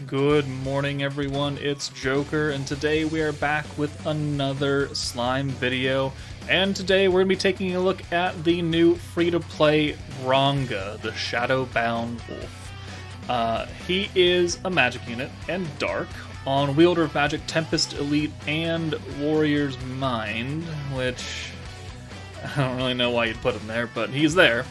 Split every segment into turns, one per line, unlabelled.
Good morning, everyone. It's Joker, and today we are back with another slime video. And today we're going to be taking a look at the new free-to-play Ranga, the Shadow-Bound Wolf. He is a magic unit and dark on Wielder of Magic, Tempest Elite, and Warrior's Mind, which I don't really know why you'd put him there, but he's there.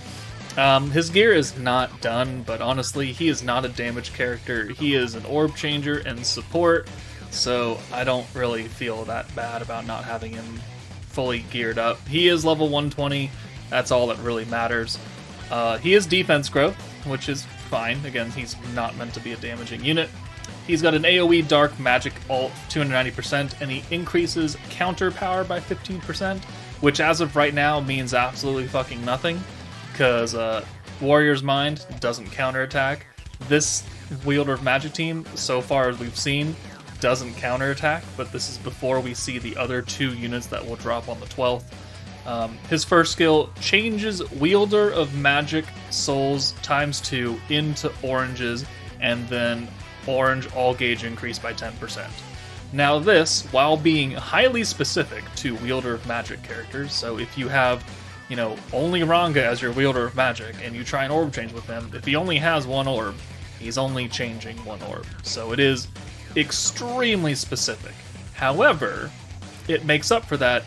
His gear is not done, but honestly, he is not a damage character. He is an orb changer and support, so I don't really feel that bad about not having him fully geared up. He is level 120, that's all that really matters. He is defense growth, which is fine. Again, he's not meant to be a damaging unit. He's got an AoE Dark Magic ult 290%, and he increases counter power by 15%, which as of right now means absolutely fucking nothing. Because Warrior's Mind doesn't counterattack. This Wielder of Magic team, so far as we've seen, doesn't counterattack, but this is before we see the other two units that will drop on the 12th. His first skill changes Wielder of Magic souls ×2 into oranges, and then orange all gauge increase by 10%. Now this, while being highly specific to Wielder of Magic characters, so if you have only Ranga as your Wielder of Magic, and you try and orb change with him, if he only has one orb, he's only changing one orb. So it is extremely specific. However, it makes up for that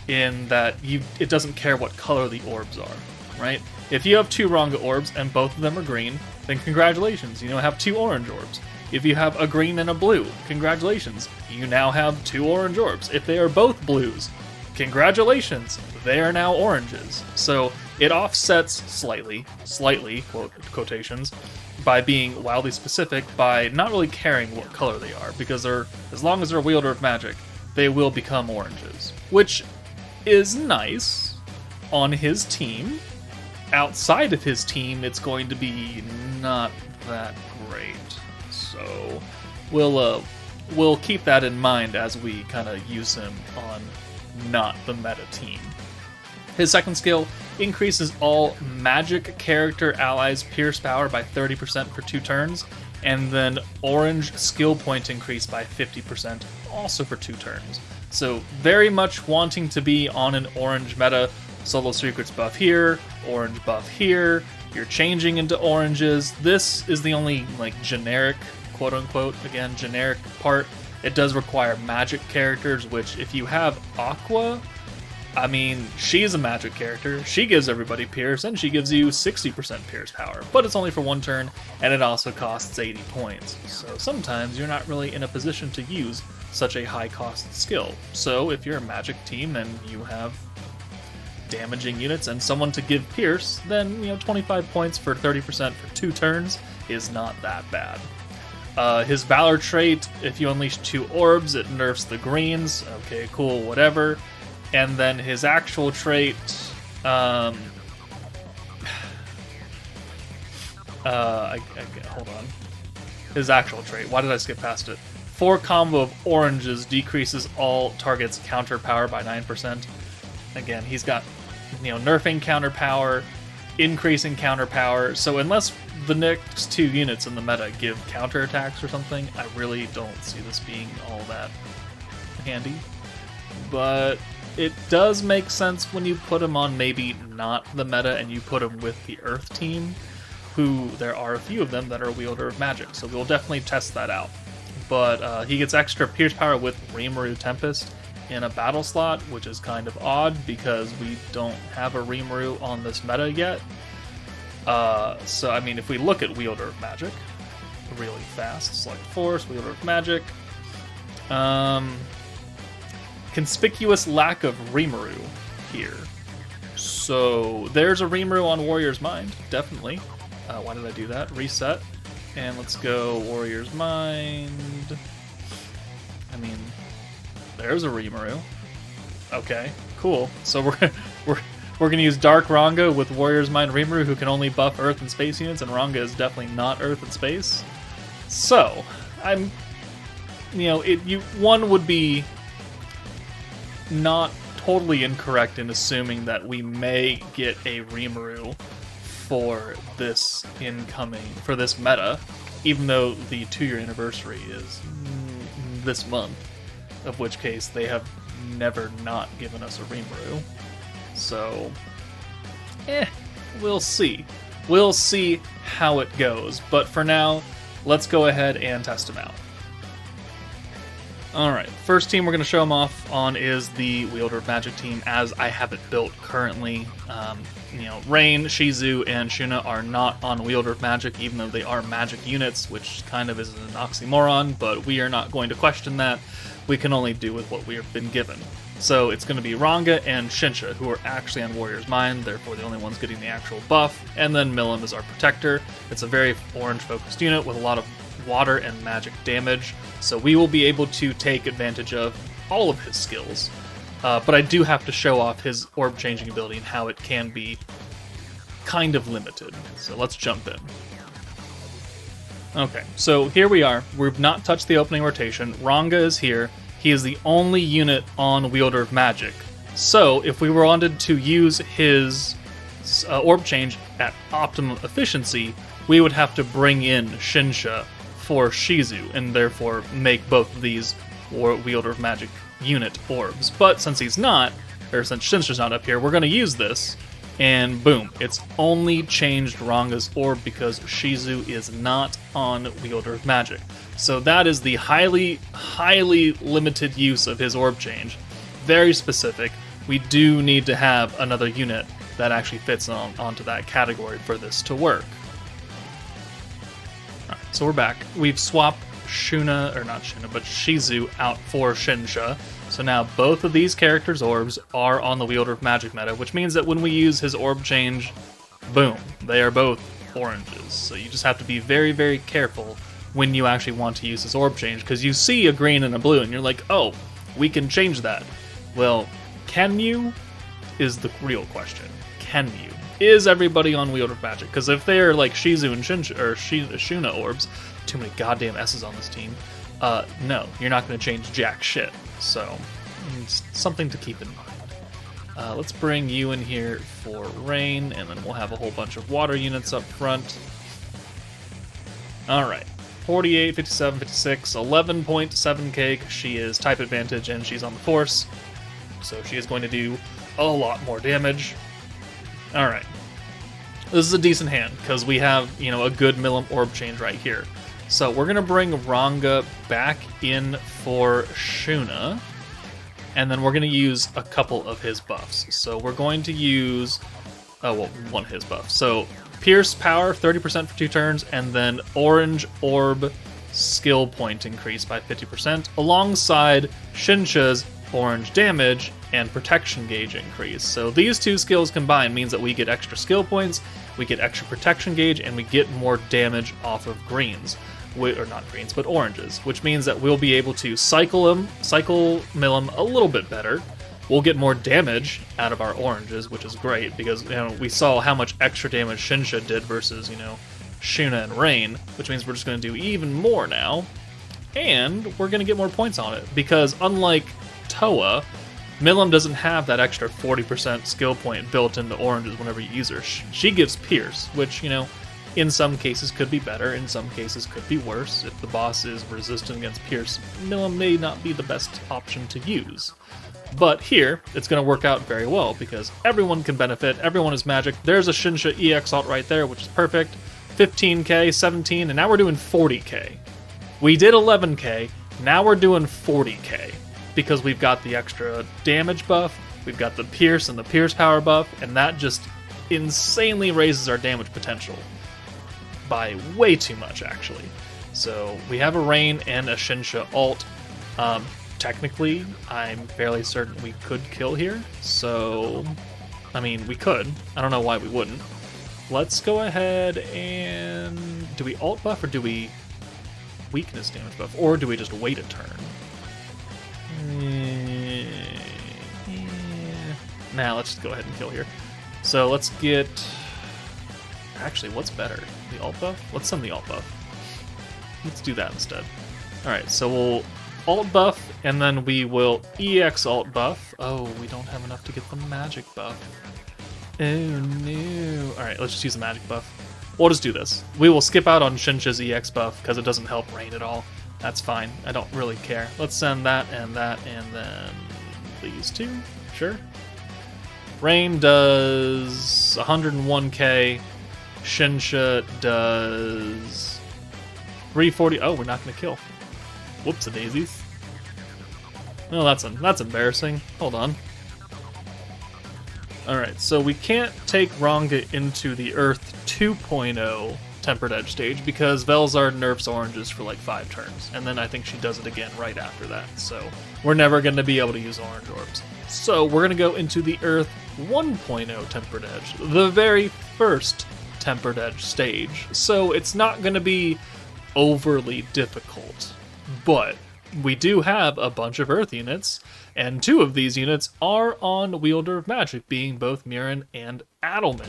in that it doesn't care what color the orbs are, right? If you have two Ranga orbs and both of them are green, then congratulations, you now have two orange orbs. If you have a green and a blue, congratulations, you now have two orange orbs. If they are both blues, congratulations, they are now oranges. So it offsets slightly, quotations, by being wildly specific, by not really caring what color they are, because as long as they're Wielder of Magic, they will become oranges. Which is nice on his team. Outside of his team, it's going to be not that great. So we'll keep that in mind as we kind of use him on not the meta team. His second skill increases all magic character allies' pierce power by 30% for 2 turns, and then orange skill point increase by 50% also for 2 turns. So very much wanting to be on an orange meta. Solo Secrets buff here, orange buff here, you're changing into oranges. This is the only generic, quote unquote, again, generic part. It does require magic characters, which if you have Aqua, I mean, she's a magic character. She gives everybody Pierce, and she gives you 60% Pierce power. But it's only for 1 turn, and it also costs 80 points. So sometimes you're not really in a position to use such a high-cost skill. So if you're a magic team and you have damaging units and someone to give Pierce, then 25 points for 30% for 2 turns is not that bad. His Valor trait, if you unleash 2 orbs, it nerfs the greens. Okay, cool, whatever. And then his actual trait, hold on. His actual trait, why did I skip past it? 4 combo of oranges decreases all targets' counter power by 9%. Again, he's got, nerfing counter power, increasing counter power, so unless the next 2 units in the meta give counterattacks or something, I really don't see this being all that handy. But it does make sense when you put him on maybe not the meta and you put him with the Earth team, who there are a few of them that are Wielder of Magic, so we'll definitely test that out. But he gets extra Pierce power with Rimuru Tempest in a battle slot, which is kind of odd because we don't have a Rimuru on this meta yet. So, I mean, if we look at Wielder of Magic really fast, select Force, Wielder of Magic. Conspicuous lack of Rimuru here. So, there's a Rimuru on Warrior's Mind, definitely. Why did I do that? Reset. And let's go Warrior's Mind. I mean, there's a Rimuru. Okay, cool. So we're gonna use Dark Ranga with Warrior's Mind Rimuru, who can only buff Earth and Space units, and Ranga is definitely not Earth and Space. So I'm, one would be not totally incorrect in assuming that we may get a Rimuru for this meta. even though the 2-year anniversary is this month, of which case they have never not given us a Rimuru. So, we'll see. We'll see how it goes. But for now, let's go ahead and test them out. Alright, first team we're going to show them off on is the Wielder of Magic team, as I have it built currently. Rain, Shizu, and Shuna are not on Wielder of Magic, even though they are magic units, which kind of is an oxymoron, but we are not going to question that. We can only do with what we have been given. So it's going to be Ranga and Shinsha, who are actually on Warrior's Mind, therefore the only ones getting the actual buff, and then Milim is our protector. It's a very orange-focused unit with a lot of water and magic damage, so we will be able to take advantage of all of his skills. But I do have to show off his orb changing ability and how it can be kind of limited. So let's jump in. Okay, so here we are. We've not touched the opening rotation. Ranga is here. He is the only unit on Wielder of Magic. So if we wanted to use his orb change at optimum efficiency, we would have to bring in Shinsha for Shizu, and therefore make both of these Wielder of Magic unit orbs. But since he's not, or since Shinsha's not up here, we're going to use this, and boom, it's only changed Ranga's orb because Shizu is not on Wielder of Magic. So that is the highly limited use of his orb change. Very specific. We do need to have another unit that actually fits onto that category for this to work. Alright, so we're back. We've swapped Shizu out for Shinsha. So now both of these characters' orbs are on the Wielder of Magic meta, which means that when we use his orb change, boom, they are both oranges. So you just have to be very, very careful when you actually want to use his orb change, because you see a green and a blue and you're like, oh, we can change that. Well, can you? Is the real question. Can you? Is everybody on Wielder of Magic? Because if they're like Shizu and Shuna orbs, too many goddamn S's on this team, no, you're not going to change jack shit. So, it's something to keep in mind. Let's bring you in here for Rain, and then we'll have a whole bunch of water units up front. Alright, 48, 57, 56, 11.7k. She is type advantage, and she's on the Force, so she is going to do a lot more damage. Alright, this is a decent hand, because we have, a good Milim orb change right here. So we're going to bring Ranga back in for Shuna, and then we're going to use a couple of his buffs. So we're going to use, one of his buffs. So Pierce Power, 30% for 2 turns, and then Orange Orb skill point increase by 50%, alongside Shinsha's Orange Damage and Protection Gauge increase. So these two skills combined means that we get extra skill points, we get extra Protection Gauge, and we get more damage off of greens. Or not greens, but oranges, which means that we'll be able to cycle Milim a little bit better. We'll get more damage out of our oranges, which is great, because we saw how much extra damage Shinsha did versus, Shuna and Rain, which means we're just going to do even more now, and we're going to get more points on it, because unlike Toa, Milim doesn't have that extra 40% skill point built into oranges whenever you use her. She gives Pierce, which, in some cases could be better, in some cases could be worse. If the boss is resistant against Pierce, Milim may not be the best option to use. But here, it's going to work out very well, because everyone can benefit, everyone is magic. There's a Shinsha EX alt right there, which is perfect. 15k, 17, and now we're doing 40k. We did 11k, now we're doing 40k, because we've got the extra damage buff, we've got the Pierce and the Pierce power buff, and that just insanely raises our damage potential. By way too much, actually. So we have a Rain and a Shinsha alt. Technically, I'm fairly certain we could kill here. So, we could. I don't know why we wouldn't. Let's go ahead and... Do we alt buff or do we weakness damage buff? Or do we just wait a turn? Nah, let's just go ahead and kill here. So let's get... Actually, what's better? The alt buff? Let's send the alt buff. Let's do that instead. Alright, so we'll alt buff, and then we will EX alt buff. Oh, we don't have enough to get the magic buff. Oh no. Alright, let's just use the magic buff. we'll just do this. We will skip out on Shinsha's EX buff because it doesn't help Rain at all. That's fine. I don't really care. Let's send that, and then these two. Sure. Rain does 101k. Shinsha does 340. Oh, we're not going to kill. Whoops-a-daisies. No, that's embarrassing. Hold on. Alright, so we can't take Ranga into the Earth 2.0 Tempered Edge stage because Velzard nerfs oranges for like 5 turns, and then I think she does it again right after that, so we're never going to be able to use orange orbs. So we're going to go into the Earth 1.0 Tempered Edge, the very first Tempered Edge stage, so it's not going to be overly difficult, but we do have a bunch of Earth units, and 2 of these units are on Wielder of Magic, being both Mirren and Adelman,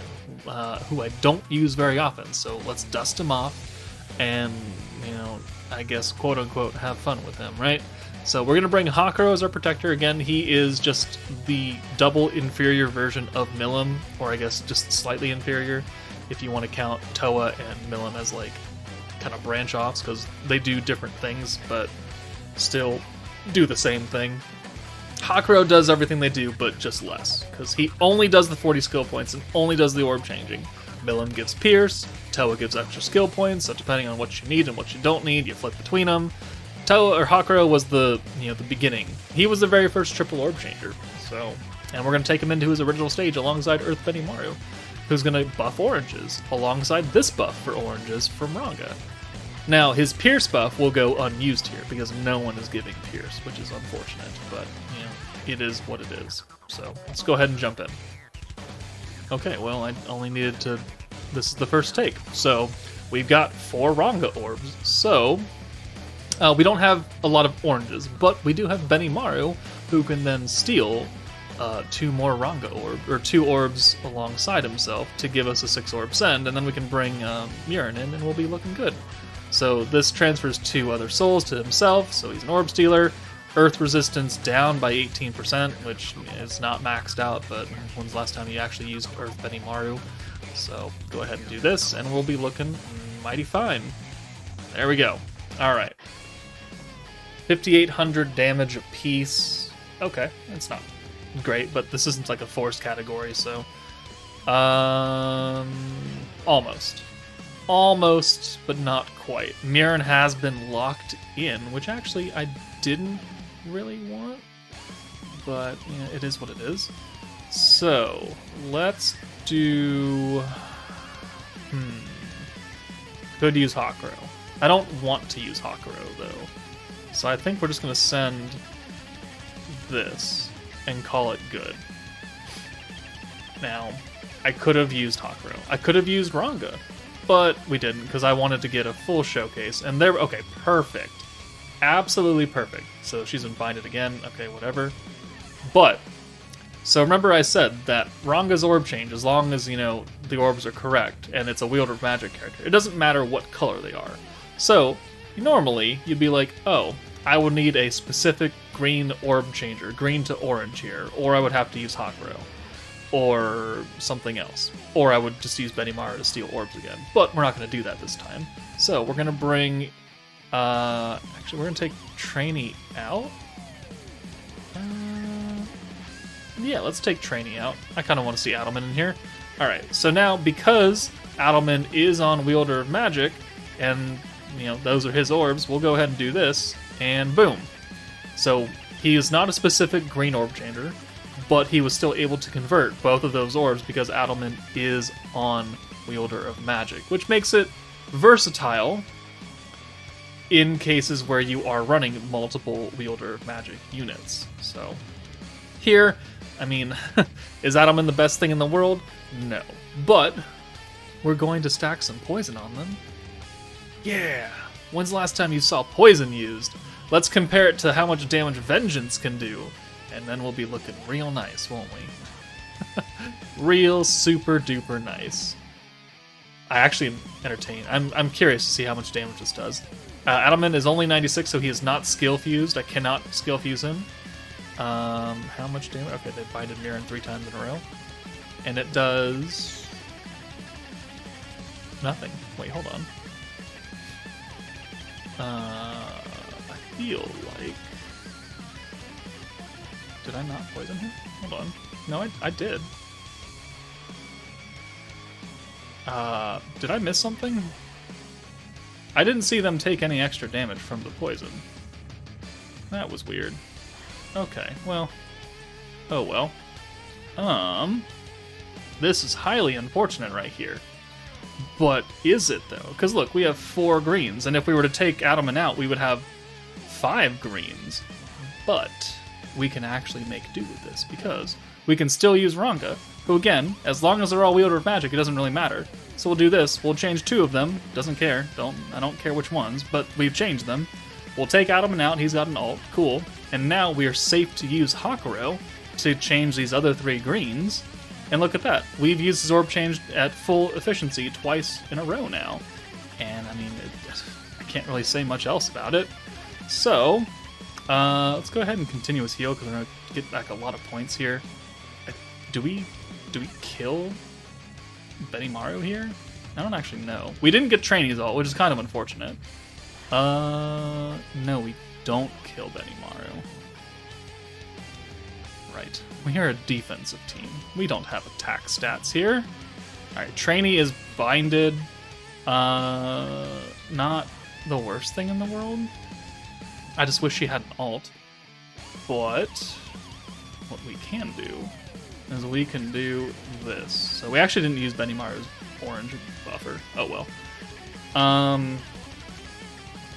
who I don't use very often, so let's dust him off and, you know, I guess, quote-unquote, have fun with him, right? So we're going to bring Hakuro as our protector. Again, he is just the double inferior version of Milim, or I guess just slightly inferior, if you want to count Toa and Milim as, like, kind of branch-offs, because they do different things, but still do the same thing. Hakuro does everything they do, but just less, because he only does the 40 skill points and only does the orb changing. Milim gives Pierce, Toa gives extra skill points, so depending on what you need and what you don't need, you flip between them. Toa or Hakuro was the beginning. He was the very first triple orb changer, so, and we're going to take him into his original stage alongside Earth Benimaru, who's going to buff oranges, alongside this buff for oranges from Ranga. Now, his Pierce buff will go unused here, because no one is giving Pierce, which is unfortunate, but, you know, it is what it is. So, let's go ahead and jump in. Okay, well, I only needed to... This is the first take. So, we've got 4 Ranga orbs, so... we don't have a lot of oranges, but we do have Benimaru, who can then steal 2 more Ranga orbs, or 2 orbs alongside himself to give us a 6-orb send, and then we can bring Mirren in, and we'll be looking good. So this transfers 2 other souls to himself, so he's an orb stealer. Earth resistance down by 18%, which is not maxed out, but when's the last time you actually used Earth Benimaru? So go ahead and do this, and we'll be looking mighty fine. There we go. Alright. 5,800 damage apiece. Okay, that's not great, but this isn't like a forced category, so... almost. Almost, but not quite. Mirren has been locked in, which actually I didn't really want, but yeah, it is what it is. So, let's do... Could use Hakuro. I don't want to use Hakuro, though. So I think we're just going to send this and call it good. Now, I could have used Hakuro. I could have used Ranga, but we didn't because I wanted to get a full showcase. And there, okay, perfect. Absolutely perfect. So she's been binded again. Okay, whatever. But, so remember I said that Ranga's orb change, as long as, you know, the orbs are correct and it's a Wielder of Magic character, it doesn't matter what color they are. So, normally, you'd be like, oh, I would need a specific green orb changer, green to orange here, or I would have to use Hakuro, or something else. Or I would just use Benimaru to steal orbs again. But we're not going to do that this time. So, we're going to bring... actually, we're going to take Trainee out. Yeah, let's take Trainee out. I kind of want to see Adelman in here. Alright, so now, because Adelman is on Wielder of Magic, and, you know, those are his orbs, we'll go ahead and do this, and boom. So, he is not a specific green orb changer, but he was still able to convert both of those orbs because Adelman is on Wielder of Magic, which makes it versatile in cases where you are running multiple Wielder of Magic units. So, here, I mean, is Adelman the best thing in the world? No. But, we're going to stack some poison on them. Yeah! When's the last time you saw poison used? Let's compare it to how much damage Vengeance can do, and then we'll be looking real nice, won't we? Real super duper nice. I actually am entertained. I'm curious to see how much damage this does. Adelman is only 96, so he is not skill fused. I cannot skill fuse him. How much damage? Okay, they binded Mirren 3 times in a row. And it does... nothing. Wait, hold on. I feel like... Did I not poison him? Hold on. No, I did. Did I miss something? I didn't see them take any extra damage from the poison. That was weird. Okay, well. Oh well. This is highly unfortunate right here. But is it though? Because look, we have 4 greens, and if we were to take Adamant out, we would have 5 greens. But we can actually make do with this, because we can still use Ranga, who again, as long as they're all wielder of magic, it doesn't really matter. So we'll do this, we'll change 2 of them, doesn't care, I don't care which ones, but we've changed them. We'll take Adamant out, he's got an alt, cool. And now we are safe to use Hakuro to change these other 3 greens. And look at that, we've used his orb change at full efficiency twice in a row now. And I mean, I can't really say much else about it. So, let's go ahead and continue his heal, because we're going to get back a lot of points here. Do we kill Benimaru here? I don't actually know. We didn't get Trainee's ult, which is kind of unfortunate. No, we don't kill Benimaru. Right. We are a defensive team. We don't have attack stats here. Alright, Trainee is binded. Not the worst thing in the world. I just wish she had an alt. But what we can do is we can do this. So we actually didn't use Benimaru's orange buffer. Oh well.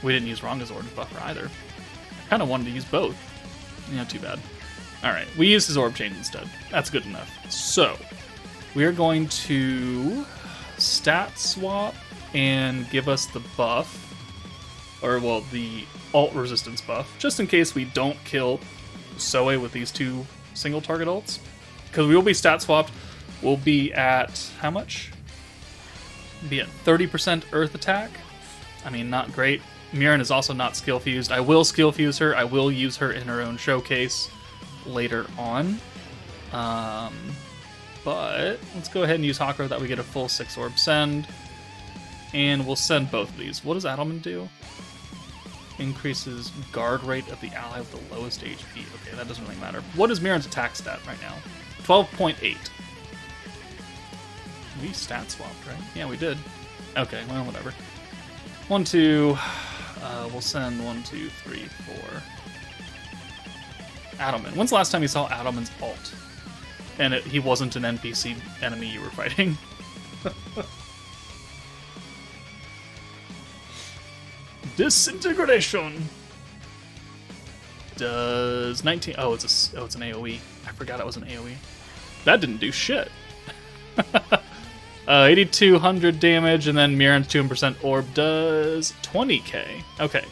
We didn't use Ranga's orange buffer either. I kind of wanted to use both. Yeah, too bad. Alright, we used his orb change instead. That's good enough. So, we are going to stat swap and give us the buff. Or, well, the alt resistance buff. Just in case we don't kill Soe with these 2 single target ults. Because we will be stat swapped. We'll be at, how much? Be at 30% earth attack. I mean, not great. Mirren is also not skill fused. I will skill fuse her. I will use her in her own showcase later on. But let's go ahead and use Hakuro that we get a full 6 orb send. And we'll send both of these. What does Adelman do? Increases guard rate of the ally with the lowest HP. Okay, that doesn't really matter. What is Mirren's attack stat right now? 12.8. We stat swapped, right? Yeah, we did. Okay, well, whatever. 1, 2. We'll send 1, 2, 3, 4. Adelman. When's the last time you saw Adelman's ult? And he wasn't an NPC enemy you were fighting. Disintegration does 19. Oh, it's an AOE. I forgot it was an AOE. That didn't do shit. 8,200 damage, and then Mirren's 2% orb does 20k. Okay.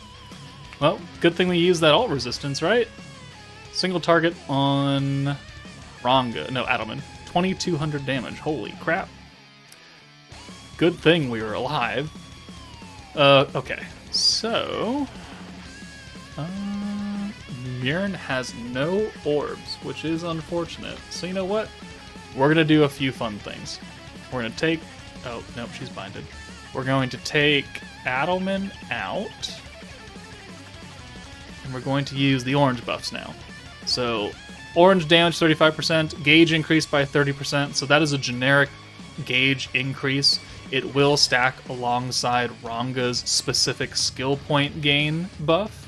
Well, good thing we used that alt resistance, right? Single target on Ranga. No, Adelman. 2,200 damage. Holy crap. Good thing we were alive. Okay. So... Mirren has no orbs, which is unfortunate. So you know what? We're going to do a few fun things. We're going to take... Oh, nope, she's binded. We're going to take Adelman out. And we're going to use the orange buffs now. So, orange damage 35%, gauge increased by 30%, so that is a generic gauge increase. It will stack alongside Ranga's specific skill point gain buff.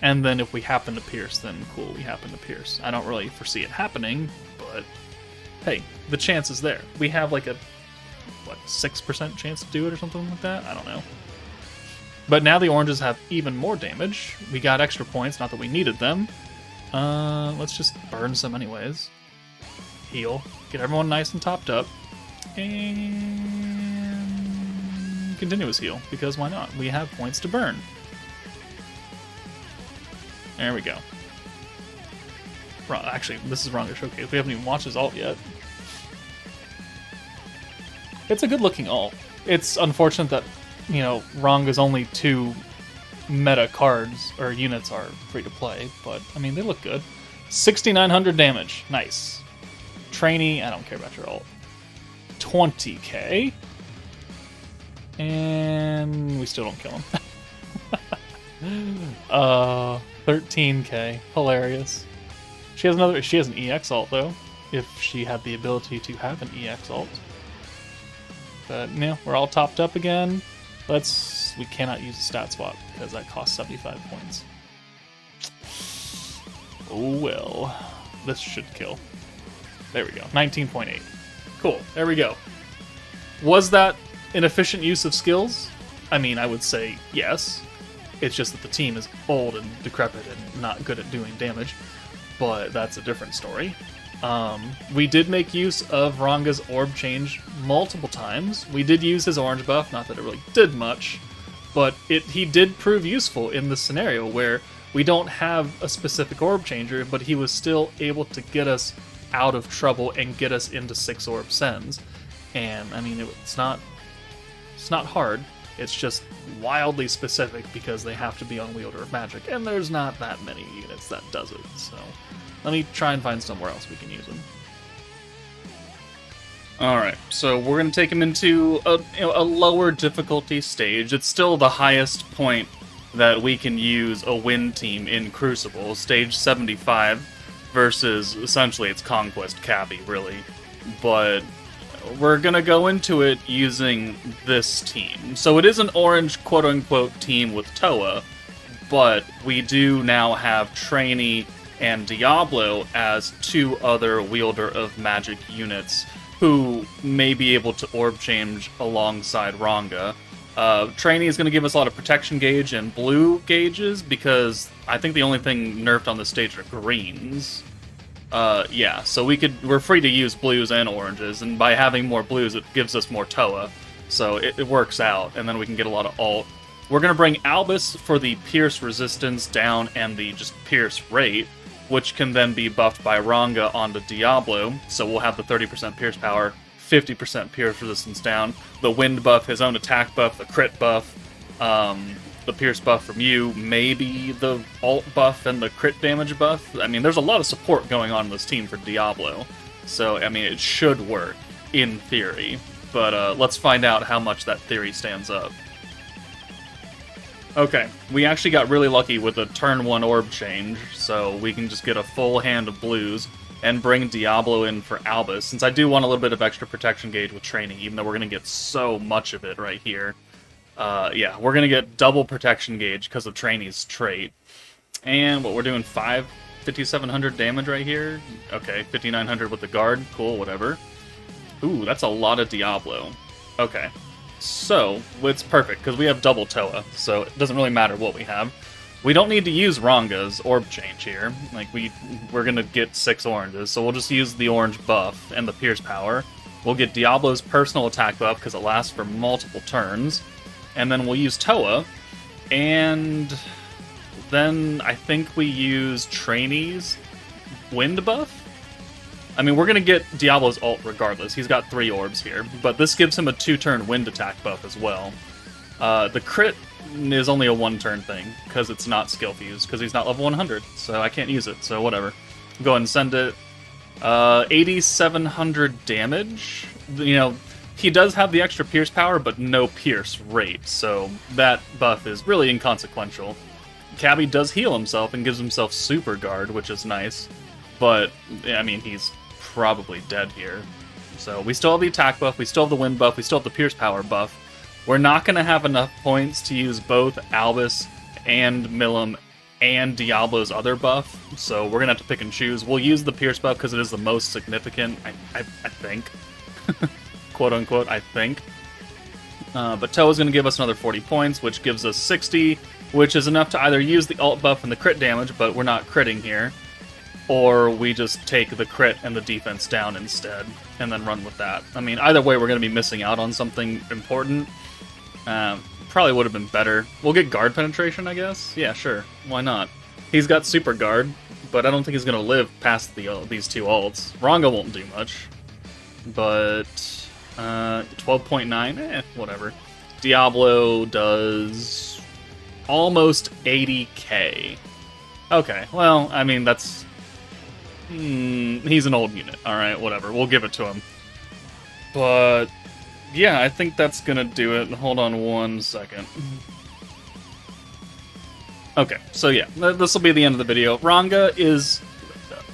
And then if we happen to pierce, then cool, we happen to pierce. I don't really foresee it happening, but hey, the chance is there. We have like a, 6% chance to do it or something like that? I don't know. But now the oranges have even more damage. We got extra points, not that we needed them. Let's just burn some anyways. Heal. Get everyone nice and topped up. And continuous heal, because why not? We have points to burn. There we go. Actually, this is Ranga Showcase. We haven't even watched his ult yet. It's a good looking ult. It's unfortunate that, you know, Ranga's only 2 meta cards or units are free to play, but I mean, they look good. 6,900 damage. Nice. Trainee, I don't care about your ult. 20k. And we still don't kill him. 13k. Hilarious. She has an EX ult though, if she had the ability to have an EX ult. But yeah, we're all topped up again. We cannot use a stat swap because that costs 75 points. Oh well. This should kill. There we go. 19.8. Cool. There we go. Was that an efficient use of skills? I mean, I would say yes. It's just that the team is old and decrepit and not good at doing damage. But that's a different story. We did make use of Ranga's orb change multiple times. We did use his orange buff, not that it really did much, but he did prove useful in this scenario where we don't have a specific orb changer, but he was still able to get us out of trouble and get us into 6 orb sends. And I mean, it's not hard. It's just wildly specific because they have to be on Wielder of Magic, and there's not that many units that does it. So let me try and find somewhere else we can use him. Alright, so we're going to take him into a lower difficulty stage. It's still the highest point that we can use a win team in Crucible, stage 75, versus essentially it's Conquest Cabby, really. But we're going to go into it using this team. So it is an orange quote-unquote team with Toa, but we do now have Trainee and Diablo as 2 other Wielder of Magic units who may be able to orb change alongside Ranga. Trainee is going to give us a lot of protection gauge and blue gauges, because I think the only thing nerfed on this stage are greens. Yeah, so we're free to use blues and oranges, and by having more blues, it gives us more Toa. So it works out, and then we can get a lot of ult. We're going to bring Albus for the Pierce resistance down and the just Pierce rate, which can then be buffed by Ranga onto Diablo, so we'll have the 30% Pierce power, 50% Pierce resistance down, the Wind buff, his own attack buff, the crit buff, the Pierce buff from you, maybe the ult buff and the crit damage buff. I mean, there's a lot of support going on in this team for Diablo, so, I mean, it should work, in theory, but let's find out how much that theory stands up. Okay, we actually got really lucky with a turn 1 orb change, so we can just get a full hand of blues and bring Diablo in for Albus, since I do want a little bit of extra protection gauge with Trainee, even though we're going to get so much of it right here. Yeah, we're going to get double protection gauge because of Trainee's trait. And what we're doing, 5,700 damage right here? Okay, 5,900 with the guard, cool, whatever. Ooh, that's a lot of Diablo. Okay. So, it's perfect, because we have double Toa, so it doesn't really matter what we have. We don't need to use Ranga's orb change here. Like, we're gonna get 6 oranges, so we'll just use the orange buff and the Pierce power. We'll get Diablo's personal attack buff, because it lasts for multiple turns. And then we'll use Toa, and then I think we use Trainee's Wind buff? I mean, we're going to get Diablo's ult regardless. He's got 3 orbs here, but this gives him a 2-turn wind attack buff as well. The crit is only a 1-turn thing, because it's not skill fused, because he's not level 100, so I can't use it, so whatever. Go ahead and send it. 8,700 damage. You know, he does have the extra Pierce power, but no Pierce rate, so that buff is really inconsequential. Cabby does heal himself and gives himself Super Guard, which is nice, but, I mean, he's probably dead here. So we still have the attack buff, we still have the wind buff, we still have the Pierce power buff. We're not going to have enough points to use both Albus and Milim and Diablo's other buff, so we're going to have to pick and choose. We'll use the Pierce buff because it is the most significant, I think. Quote-unquote, I think. But Toa's going to give us another 40 points, which gives us 60, which is enough to either use the ult buff and the crit damage, but we're not critting here, or we just take the crit and the defense down instead, and then run with that. I mean, either way, we're going to be missing out on something important. Probably would have been better. We'll get guard penetration, I guess? Yeah, sure. Why not? He's got super guard, but I don't think he's going to live past these 2 ults. Ranga won't do much, but 12.9, whatever. Diablo does almost 80k. Okay, well, I mean, that's... he's an old unit. Alright, whatever. We'll give it to him. But yeah, I think that's gonna do it. Hold on 1 second. Okay, so yeah, this will be the end of the video. Ranga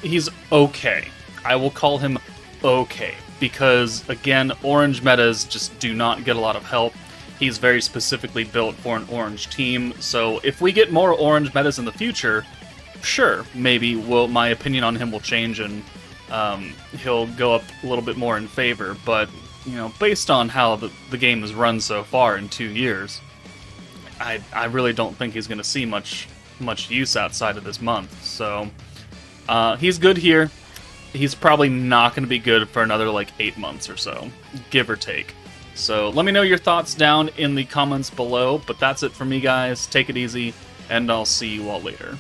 he's okay. I will call him okay, because again, orange metas just do not get a lot of help. He's very specifically built for an orange team, so if we get more orange metas in the future, sure, maybe my opinion on him will change and he'll go up a little bit more in favor, but, you know, based on how the game has run so far in 2 years, I really don't think he's going to see much use outside of this month, so he's good here. He's probably not going to be good for another, like, 8 months or so, give or take. So let me know your thoughts down in the comments below, but that's it for me, guys. Take it easy, and I'll see you all later.